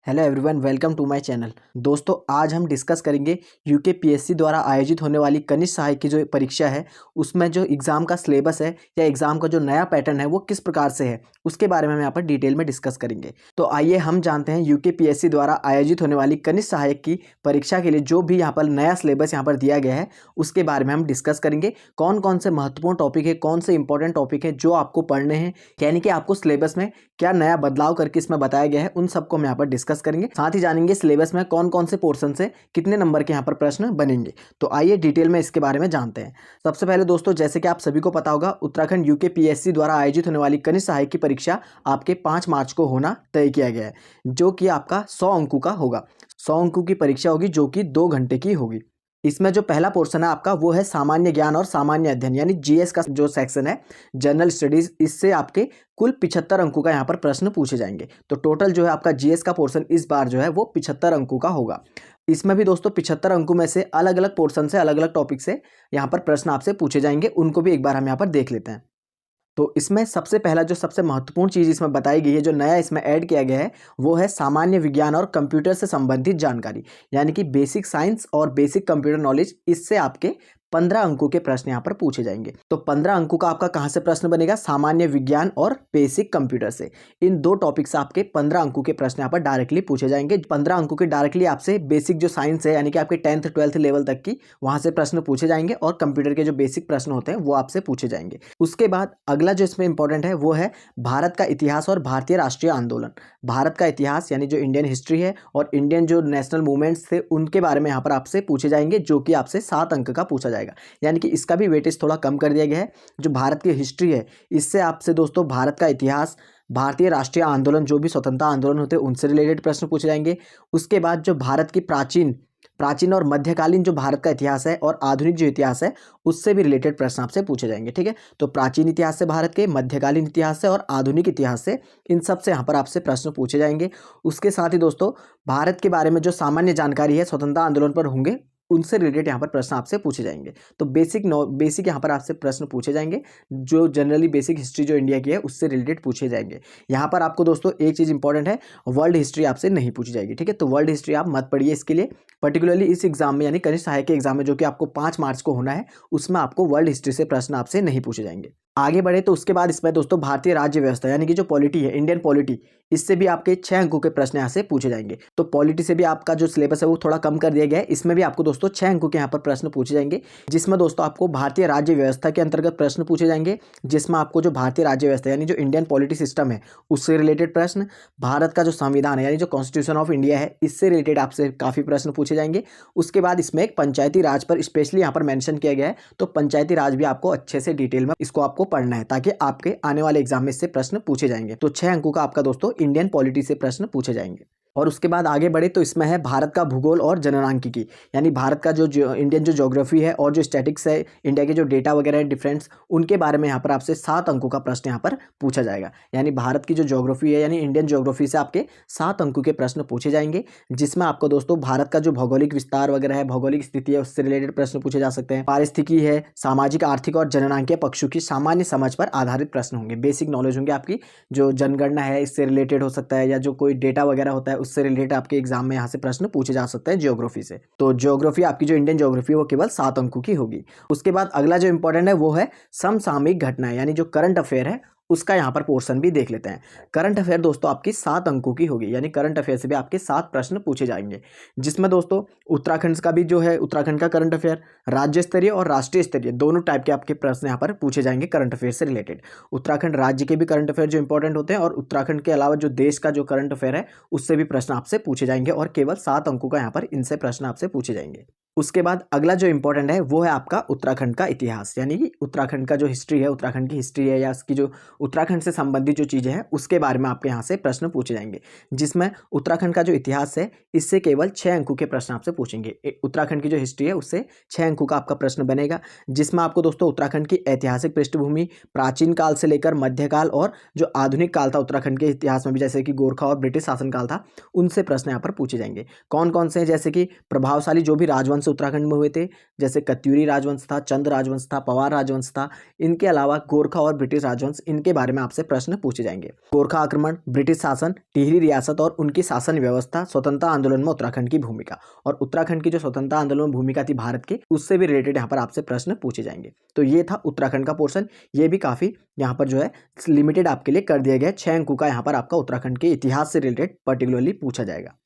Hello everyone, welcome to my channel. दोस्तों, आज हम डिस्कस करेंगे यूके पीएससी द्वारा आयोजित होने वाली कनिष्ठ सहायक की जो परीक्षा है उसमें जो एग्ज़ाम का सिलेबस है या एग्ज़ाम का जो नया पैटर्न है वो किस प्रकार से है उसके बारे में हम यहाँ पर डिटेल में डिस्कस करेंगे। तो आइए हम जानते हैं यूके पीएससी द्वारा आयोजित होने वाली कनिष्ठ सहायक की परीक्षा के लिए जो भी यहाँ पर नया सिलेबस यहाँ पर दिया गया है उसके बारे में हम डिस्कस करेंगे। कौन कौन से महत्वपूर्ण टॉपिक है, कौन से इंपॉर्टेंट टॉपिक है जो आपको पढ़ने हैं, यानी कि आपको सिलेबस में क्या नया बदलाव करके इसमें बताया गया है, उन सबको हम यहाँ पर डिस्कस करेंगे। साथ ही जानेंगे सिलेबस में कौन कौन से पोर्शन से कितने नंबर के यहाँ पर प्रश्न बनेंगे। तो आइए डिटेल में इसके बारे में जानते हैं। सबसे पहले दोस्तों, जैसे कि आप सभी को पता होगा, उत्तराखंड यूके पीएससी द्वारा आयोजित होने वाली कनिष्ठ सहायक की परीक्षा आपके 5 मार्च को होना तय किया गया है, जो कि आपका 100 अंकों का होगा। 100 अंकों की परीक्षा होगी जो कि 2 घंटे की होगी। इसमें जो पहला पोर्शन है आपका वो है सामान्य ज्ञान और सामान्य अध्ययन, यानी जीएस का जो सेक्शन है, जनरल स्टडीज। इससे आपके कुल 75 अंकों का यहाँ पर प्रश्न पूछे जाएंगे। तो टोटल जो है आपका जीएस का पोर्शन इस बार जो है वो 75 अंकों का होगा। इसमें भी दोस्तों 75 अंकों में से अलग अलग पोर्शन से, अलग अलग टॉपिक से यहाँ पर प्रश्न आपसे पूछे जाएंगे। उनको भी एक बार हम यहाँ पर देख लेते हैं। तो इसमें सबसे पहला जो सबसे महत्वपूर्ण चीज़ इसमें बताई गई है, जो नया इसमें ऐड किया गया है, वो है सामान्य विज्ञान और कंप्यूटर से संबंधित जानकारी, यानी कि बेसिक साइंस और बेसिक कंप्यूटर नॉलेज। इससे आपके 15 अंकों के प्रश्न यहाँ पर पूछे जाएंगे। तो 15 अंकों का आपका कहाँ से प्रश्न बनेगा? सामान्य विज्ञान और बेसिक कंप्यूटर से। इन दो टॉपिक से आपके 15 अंकों के प्रश्न यहाँ पर डायरेक्टली पूछे जाएंगे। 15 अंकों के डायरेक्टली आपसे बेसिक जो साइंस है, यानी कि आपके 10th 12th लेवल तक की, वहाँ से प्रश्न पूछे जाएंगे और कंप्यूटर के जो बेसिक प्रश्न होते हैं वो आपसे पूछे जाएंगे। उसके बाद अगला जो इसमें इंपॉर्टेंट है वो है भारत का इतिहास और भारतीय राष्ट्रीय आंदोलन। भारत का इतिहास यानी जो इंडियन हिस्ट्री है और इंडियन जो नेशनल मूवमेंट्स थे उनके बारे में यहाँ पर आपसे पूछे जाएंगे, जो कि आपसे 7 अंक का पूछा जाएगा। यानी कि इसका भी वेटेज थोड़ा कम कर दिया गया है। जो भारत की हिस्ट्री है, इससे आपसे दोस्तों भारत का इतिहास, भारतीय राष्ट्रीय आंदोलन, जो भी स्वतंत्रता आंदोलन होते हैं उनसे रिलेटेड प्रश्न पूछे जाएंगे। उसके बाद जो भारत की प्राचीन और मध्यकालीन जो भारत का इतिहास है और आधुनिक जो इतिहास है उससे भी रिलेटेड प्रश्न आपसे पूछे जाएंगे। ठीक है, तो प्राचीन इतिहास से भारत के, मध्यकालीन इतिहास से और आधुनिक इतिहास से, इन सब से यहाँ पर आपसे प्रश्न पूछे जाएंगे। उसके साथ ही दोस्तों भारत के बारे में जो सामान्य जानकारी है स्वतंत्रता आंदोलन पर होंगे, उनसे रिलेटेड यहाँ पर प्रश्न आपसे पूछे जाएंगे। तो बेसिक यहाँ पर आपसे प्रश्न पूछे जाएंगे। जो जनरली बेसिक हिस्ट्री जो इंडिया की है उससे रिलेटेड पूछे जाएंगे। यहाँ पर आपको दोस्तों एक चीज़ इंपॉर्टेंट है, वर्ल्ड हिस्ट्री आपसे नहीं पूछी जाएगी। ठीक है, तो वर्ल्ड हिस्ट्री आप मत पढ़िए इसके लिए। पर्टिकुलरली इस एग्जाम में, यानी कनिष्ठ सहायक के एग्जाम में जो कि आपको 5 मार्च को होना है, उसमें आपको वर्ल्ड हिस्ट्री से प्रश्न आपसे नहीं पूछे जाएंगे। आगे बढ़े तो उसके बाद इसमें दोस्तों भारतीय राज्य व्यवस्था, यानी कि जो पॉलिटी है, इंडियन पॉलिटी, इससे भी आपके 6 अंकों के प्रश्न यहाँ से पूछे जाएंगे। तो पॉलिटी से भी आपका जो सिलेबस है वो थोड़ा कम कर दिया गया है। इसमें भी आपको दोस्तों 6 अंकों के यहाँ पर प्रश्न पूछे जाएंगे, जिसमें दोस्तों आपको भारतीय राज्य व्यवस्था के अंतर्गत प्रश्न पूछे जाएंगे, जिसमें आपको जो भारतीय राज्य व्यवस्था यानी जो इंडियन पॉलिटी सिस्टम है उससे रिलेटेड प्रश्न, भारत का जो संविधान है यानी जो कॉन्स्टिट्यूशन ऑफ इंडिया है, इससे रिलेटेड आपसे काफ़ी प्रश्न पूछे जाएंगे। उसके बाद इसमें एक पंचायती राज पर स्पेशली यहाँ पर मेंशन किया गया है। तो पंचायती राज भी आपको अच्छे से डिटेल में इसको आपको पढ़ना है, ताकि आपके आने वाले एग्जाम में इससे प्रश्न पूछे जाएंगे। तो 6 अंकों का आपका दोस्तों इंडियन पॉलिटी से प्रश्न पूछे जाएंगे। और उसके बाद आगे बढ़े तो इसमें है भारत का भूगोल और जननांकिकी, यानी भारत का जो इंडियन जो ज्योग्राफी है और जो स्टैटिक्स है, इंडिया के जो डेटा वगैरह है डिफरेंस, उनके बारे में यहाँ पर आपसे 7 अंकों का प्रश्न यहाँ पर पूछा जाएगा। यानी भारत की जो ज्योग्राफी है, यानी इंडियन ज्योग्राफी से आपके 7 अंकों के प्रश्न पूछे जाएंगे, जिसमें आपको दोस्तों भारत का जो भौगोलिक विस्तार वगैरह है, भौगोलिक स्थिति है, उससे रिलेटेड प्रश्न पूछे जा सकते हैं। पारिस्थितिकी है, सामाजिक, आर्थिक और जननांकीय पक्षों की सामान्य समझ पर आधारित प्रश्न होंगे। बेसिक नॉलेज होंगे आपकी, जो जनगणना है इससे रिलेटेड हो सकता है, या जो कोई डेटा वगैरह होता है उससे रिलेटेड आपके एग्जाम में यहाँ से प्रश्न पूछे जा सकते हैं ज्योग्राफी से। तो ज्योग्राफी आपकी जो इंडियन ज्योग्राफी है वो केवल 7 अंकों की होगी। उसके बाद अगला जो इंपॉर्टेंट है वो है समसामयिक घटनाएं, यानी जो करंट अफेयर है उसका यहाँ पर पोर्शन भी देख लेते हैं। करंट अफेयर दोस्तों आपकी 7 अंकों की होगी, यानी करंट अफेयर से भी आपके 7 प्रश्न पूछे जाएंगे, जिसमें दोस्तों उत्तराखंड का भी जो है, उत्तराखंड का करंट अफेयर, राज्य स्तरीय और राष्ट्रीय स्तरीय दोनों टाइप के आपके प्रश्न यहाँ पर पूछे जाएंगे करंट अफेयर से रिलेटेड। उत्तराखंड राज्य के भी करंट अफेयर जो इंपॉर्टेंट होते हैं, और उत्तराखंड के अलावा जो देश का जो करंट अफेयर है उससे भी प्रश्न आपसे पूछे जाएंगे, और केवल 7 अंकों का यहाँ पर इनसे प्रश्न आपसे पूछे जाएंगे। उसके बाद अगला जो इंपॉर्टेंट है वो है आपका उत्तराखंड का इतिहास, यानी कि उत्तराखंड का जो हिस्ट्री है, उत्तराखंड की हिस्ट्री है या उसकी जो उत्तराखंड से संबंधित जो चीज़ें हैं उसके बारे में आपके यहाँ से प्रश्न पूछे जाएंगे, जिसमें उत्तराखंड का जो इतिहास है इससे केवल 6 अंकों के प्रश्न आपसे पूछेंगे। उत्तराखंड की जो हिस्ट्री है उससे 6 अंकों का आपका प्रश्न बनेगा, जिसमें आपको दोस्तों उत्तराखंड की ऐतिहासिक पृष्ठभूमि, प्राचीन काल से लेकर मध्यकाल और जो आधुनिक काल था उत्तराखंड के इतिहास में भी, जैसे कि गोरखा और ब्रिटिश शासनकाल था, उनसे प्रश्न यहाँ पर पूछे जाएंगे। कौन कौन से हैं? जैसे कि प्रभावशाली जो भी राजवंश कौन से उत्तराखंड में हुए थे, जैसे कत्यूरी राजवंश था, चंद राजवंश था, पवार राजवंश था। इनके अलावा गोरखा और ब्रिटिश राजवंश, इनके बारे में आपसे प्रश्न पूछे जाएंगे। गोरखा आक्रमण, ब्रिटिश शासन, टिहरी रियासत और उनकी शासन व्यवस्था, स्वतंत्रता आंदोलन में उत्तराखंड की भूमिका, और उत्तराखंड की जो स्वतंत्रता आंदोलन में भूमिका थी भारत के, उससे भी रिलेटेड यहाँ पर आपसे प्रश्न पूछे जाएंगे। तो ये था उत्तराखंड का पोर्शन। ये भी काफी यहाँ पर जो है लिमिटेड आपके लिए कर दिया गया है। 6 अंकों का यहाँ पर आपका उत्तराखंड के इतिहास से रिलेटेड पर्टिकुलरली पूछा जाएगा।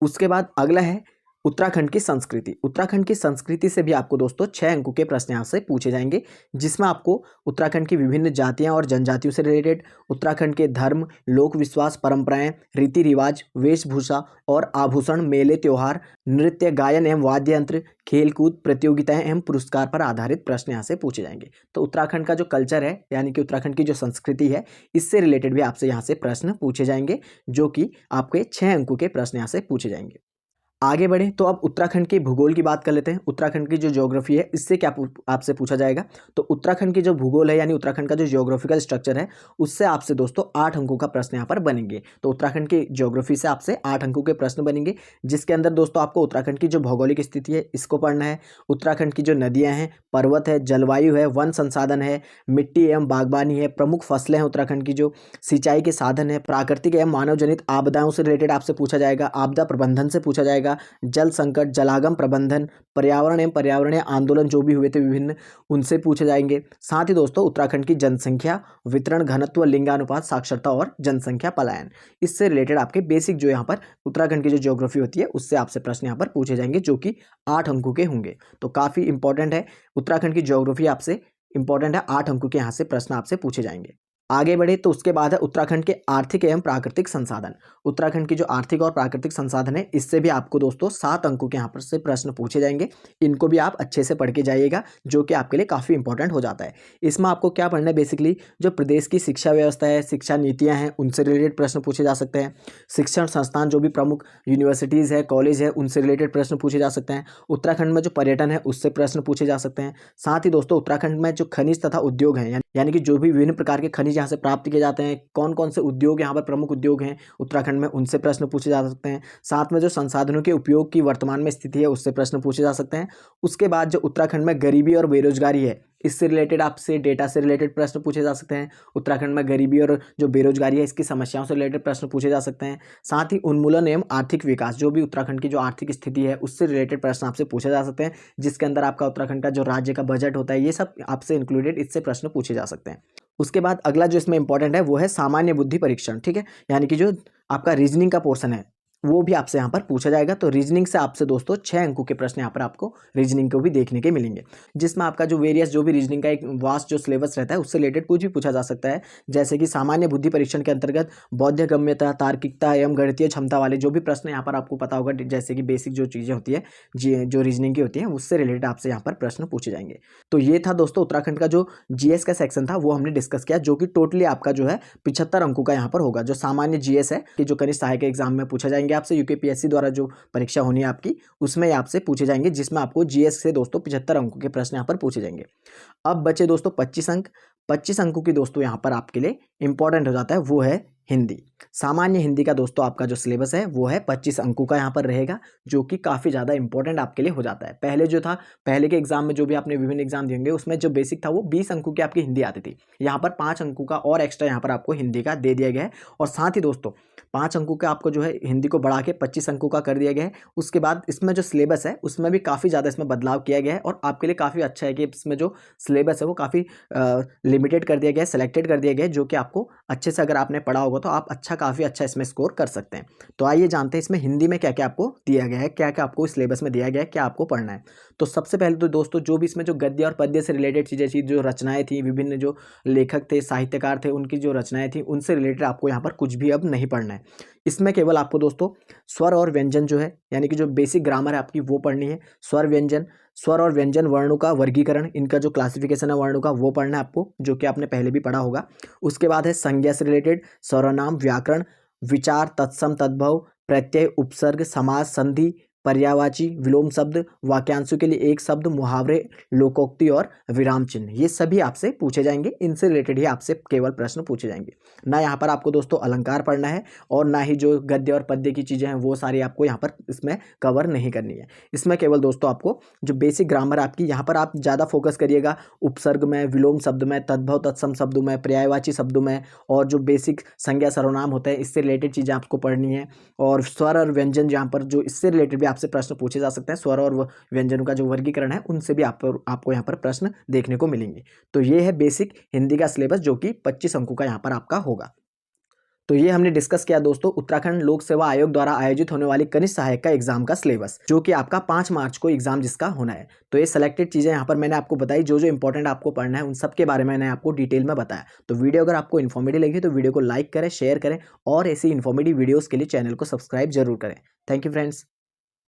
उसके बाद अगला है उत्तराखंड की संस्कृति। उत्तराखंड की संस्कृति से भी आपको दोस्तों 6 अंकों के प्रश्न यहाँ से पूछे जाएंगे, जिसमें आपको उत्तराखंड की विभिन्न जातियाँ और जनजातियों से रिलेटेड, उत्तराखंड के धर्म, लोक विश्वास, परंपराएं, रीति रिवाज, वेशभूषा और आभूषण, मेले, त्योहार, नृत्य, गायन एवं वाद्य यंत्र, खेलकूद, प्रतियोगिताएं एवं पुरस्कार पर आधारित प्रश्न यहाँ से पूछे जाएंगे। तो उत्तराखंड का जो कल्चर है, यानी कि उत्तराखंड की जो संस्कृति है, इससे रिलेटेड भी आपसे यहाँ से प्रश्न पूछे जाएंगे, जो कि आपके 6 अंकों के प्रश्न यहाँ से पूछे जाएंगे। आगे बढ़े तो अब उत्तराखंड के भूगोल की बात कर लेते हैं। उत्तराखंड की जो ज्योग्राफी है, इससे क्या आपसे पूछा जाएगा। तो उत्तराखंड की जो भूगोल है, यानी उत्तराखंड का जो ज्योग्राफिकल स्ट्रक्चर है, उससे आपसे दोस्तों 8 अंकों का प्रश्न यहाँ पर बनेंगे। तो उत्तराखंड की ज्योग्राफी से आपसे 8 अंकों के प्रश्न बनेंगे, जिसके अंदर दोस्तों आपको उत्तराखंड की जो भौगोलिक स्थिति है, इसको पढ़ना है। उत्तराखंड की जो नदियाँ हैं, पर्वत है, जलवायु है, वन संसाधन है, मिट्टी एवं बागबानी है, प्रमुख फसलें हैं उत्तराखंड की, जो सिंचाई के साधन है, प्राकृतिक एवं मानव जनित आपदाओं से रिलेटेड आपसे पूछा जाएगा, आपदा प्रबंधन से पूछा जाएगा, जल संकट, जलागम प्रबंधन, पर्यावरण एवं पर्यावरणीय आंदोलन जो भी हुए थे विभिन्न, उनसे पूछे जाएंगे। साथ ही दोस्तों उत्तराखंड की जनसंख्या, वितरण, घनत्व, लिंगानुपात, साक्षरता और जनसंख्या पलायन, इससे रिलेटेड आपके बेसिक जो यहाँ पर उत्तराखंड की जो ज्योग्राफी होती है, उससे आपसे प्रश्न यहाँ पर पूछे जाएंगे, जो कि 8 अंकों के होंगे। तो काफ़ी इंपॉर्टेंट है उत्तराखंड की ज्योग्राफी, आपसे इंपॉर्टेंट है। 8 अंकों के यहाँ से प्रश्न आपसे पूछे जाएंगे। आगे बढ़े तो उसके बाद है उत्तराखंड के आर्थिक एवं प्राकृतिक संसाधन। उत्तराखंड की जो आर्थिक और प्राकृतिक संसाधन है, इससे भी आपको दोस्तों 7 अंकों के यहाँ पर से प्रश्न पूछे जाएंगे। इनको भी आप अच्छे से पढ़ के जाइएगा, जो कि आपके लिए काफ़ी इंपॉर्टेंट हो जाता है। इसमें आपको क्या पढ़ना है, बेसिकली जो प्रदेश की शिक्षा व्यवस्था है, शिक्षा नीतियाँ हैं, उनसे रिलेटेड प्रश्न पूछे जा सकते हैं। शिक्षण संस्थान, जो भी प्रमुख यूनिवर्सिटीज़ है, कॉलेज है, उनसे रिलेटेड प्रश्न पूछे जा सकते हैं। उत्तराखंड में जो पर्यटन है, उससे प्रश्न पूछे जा सकते हैं। साथ ही दोस्तों उत्तराखंड में जो खनिज तथा उद्योग हैं, यानी कि जो भी विभिन्न प्रकार के खनिज यहाँ से प्राप्त किए जाते हैं, कौन कौन से उद्योग यहाँ पर प्रमुख उद्योग हैं उत्तराखंड में, उनसे प्रश्न पूछे जा सकते हैं। साथ में जो संसाधनों के उपयोग की वर्तमान में स्थिति है, उससे प्रश्न पूछे जा सकते हैं। उसके बाद जो उत्तराखंड में गरीबी और बेरोजगारी है, इससे रिलेटेड आपसे डेटा से रिलेटेड प्रश्न पूछे जा सकते हैं। उत्तराखंड में गरीबी और जो बेरोजगारी है, इसकी समस्याओं से रिलेटेड प्रश्न पूछे जा सकते हैं। साथ ही उन्मूलन एवं आर्थिक विकास, जो भी उत्तराखंड की जो आर्थिक स्थिति है, उससे रिलेटेड प्रश्न आपसे पूछे जा सकते हैं, जिसके अंदर आपका उत्तराखंड का जो राज्य का बजट होता है, ये सब आपसे इंक्लूडेड, इससे प्रश्न पूछे जा सकते हैं। उसके बाद अगला जो इसमें इंपॉर्टेंट है, वो है सामान्य बुद्धि परीक्षण। ठीक है, यानी कि जो आपका रीजनिंग का पोर्शन है, वो भी आपसे यहाँ पर पूछा जाएगा। तो रीजनिंग से आपसे दोस्तों 6 अंकों के प्रश्न यहाँ पर आपको रीजनिंग को भी देखने के मिलेंगे, जिसमें आपका जो वेरियस जो भी रीजनिंग का एक वास्ट जो सिलेबस रहता है, उससे रिलेटेड कुछ भी पूछा जा सकता है। जैसे कि सामान्य बुद्धि परीक्षण के अंतर्गत बौद्धिकगम्यता, तार्किकता एवं गणितीय क्षमता वाले जो भी प्रश्न यहाँ पर आपको पता होगा, जैसे कि बेसिक जो चीज़ें होती है, जो रीजनिंग की होती है, उससे रिलेटेड आपसे यहाँ पर प्रश्न पूछे जाएंगे। तो ये था दोस्तों उत्तराखंड का जो जीएस का सेक्शन था, वो हमने डिस्कस किया, जो कि टोटली आपका जो है 75 अंकों का यहाँ पर होगा। जो सामान्य जीएस है कि जो कनिष्ठ सहायक एग्जाम में पूछा जाएंगे आपसे, यूकेपीएससी द्वारा जो परीक्षा होनी है आपकी, उसमें आपसे पूछे जाएंगे, जिसमें आपको जीएस से दोस्तों 75 अंकों के प्रश्न यहाँ पर पूछे जाएंगे। अब बचे दोस्तों 25 अंक। 25 अंकों की दोस्तों यहाँ पर आपके लिए इंपॉर्टेंट हो जाता है, वो है हिंदी। सामान्य हिंदी का दोस्तों आपका जो सिलेबस है, वो है 25 अंकों का यहाँ पर रहेगा, जो कि काफ़ी ज़्यादा इंपॉर्टेंट आपके लिए हो जाता है। पहले जो था, पहले के एग्जाम में जो भी आपने विभिन्न एग्जाम दिए होंगे, उसमें जो बेसिक था वो 20 अंकों की आपकी हिंदी आती थी। यहाँ पर 5 अंकों का और एक्स्ट्रा यहाँ पर आपको हिंदी का दे दिया गया है, और साथ ही दोस्तों 5 अंकों का आपको जो है हिंदी को बढ़ा के 25 अंकों का कर दिया गया है। उसके बाद इसमें जो सिलेबस है, उसमें भी काफ़ी ज़्यादा इसमें बदलाव किया गया है, और आपके लिए काफ़ी अच्छा है कि इसमें जो सिलेबस है वो काफ़ी लिमिटेड कर दिया गया है, सेलेक्टेड कर दिया गया है, जो कि आपको अच्छे से अगर आपने पढ़ा होगा तो आप काफ़ी अच्छा इसमें स्कोर कर सकते हैं। तो आइए जानते हैं इसमें हिंदी में क्या क्या आपको दिया गया है, क्या क्या आपको सिलेबस में दिया गया है, क्या आपको पढ़ना है। तो सबसे पहले तो दोस्तों जो भी इसमें जो गद्य और पद्य से रिलेटेड चीज़ें थी, जो रचनाएं थी, विभिन्न जो लेखक थे, साहित्यकार थे, उनकी जो रचनाएं थी, उनसे रिलेटेड आपको यहाँ पर कुछ भी अब नहीं पढ़ना है। इसमें केवल आपको दोस्तों स्वर और व्यंजन जो है, यानी कि जो बेसिक ग्रामर है आपकी, वो पढ़नी है। स्वर और व्यंजन वर्णों का वर्गीकरण, इनका जो क्लासिफिकेशन है वर्णों का, वो पढ़ना है आपको, जो कि आपने पहले भी पढ़ा होगा। उसके बाद है संज्ञा से रिलेटेड, सर्वनाम, व्याकरण, विचार, तत्सम, तद्भव, प्रत्यय, उपसर्ग, समास, संधि, पर्यायवाची, विलोम शब्द, वाक्यांशों के लिए एक शब्द, मुहावरे, लोकोक्ति और विराम चिन्ह, ये सभी आपसे पूछे जाएंगे। इनसे रिलेटेड ही आपसे केवल प्रश्न पूछे जाएंगे। ना यहाँ पर आपको दोस्तों अलंकार पढ़ना है और ना ही जो गद्य और पद्य की चीज़ें हैं वो सारी आपको यहाँ पर इसमें कवर नहीं करनी है। इसमें केवल दोस्तों आपको जो बेसिक ग्रामर आपकी, यहाँ पर आप ज़्यादा फोकस करिएगा उपसर्ग में, विलोम शब्द में, तद्भव तत्सम शब्दों में, पर्यायवाची शब्दों में, और जो बेसिक संज्ञा सर्वनाम होते हैं इससे रिलेटेड चीज़ें आपको पढ़नी है। और स्वर और व्यंजन, जहाँ पर जो इससे रिलेटेड भी आपसे प्रश्न पूछे जा सकते हैं, स्वर और व्यंजनों का जो वर्गीकरण है उनसे भी आपको यहाँ पर प्रश्न देखने को मिलेंगे। तो ये है बेसिक हिंदी का सिलेबस जो कि 25 अंकों का यहाँ पर आपका होगा। तो ये हमने डिस्कस किया दोस्तों उत्तराखंड लोक सेवा आयोग द्वारा आयोजित होने वाली कनिष्ठ सहायक का एग्जाम का सिलेबस, जो कि आपका 5 मार्च को एग्जाम जिसका होना है। तो ये सिलेक्टेड चीज़ें यहाँ पर मैंने आपको बताई, जो जो इंपॉर्टेंट आपको पढ़ना है उन सब के बारे में मैंने आपको डिटेल में बताया। तो वीडियो अगर आपको इन्फॉर्मेटिव लगी तो वीडियो को लाइक करें, शेयर करें और ऐसी इन्फॉर्मेटिव वीडियोज़ के लिए चैनल को सब्सक्राइब जरूर करें। Thank you friends.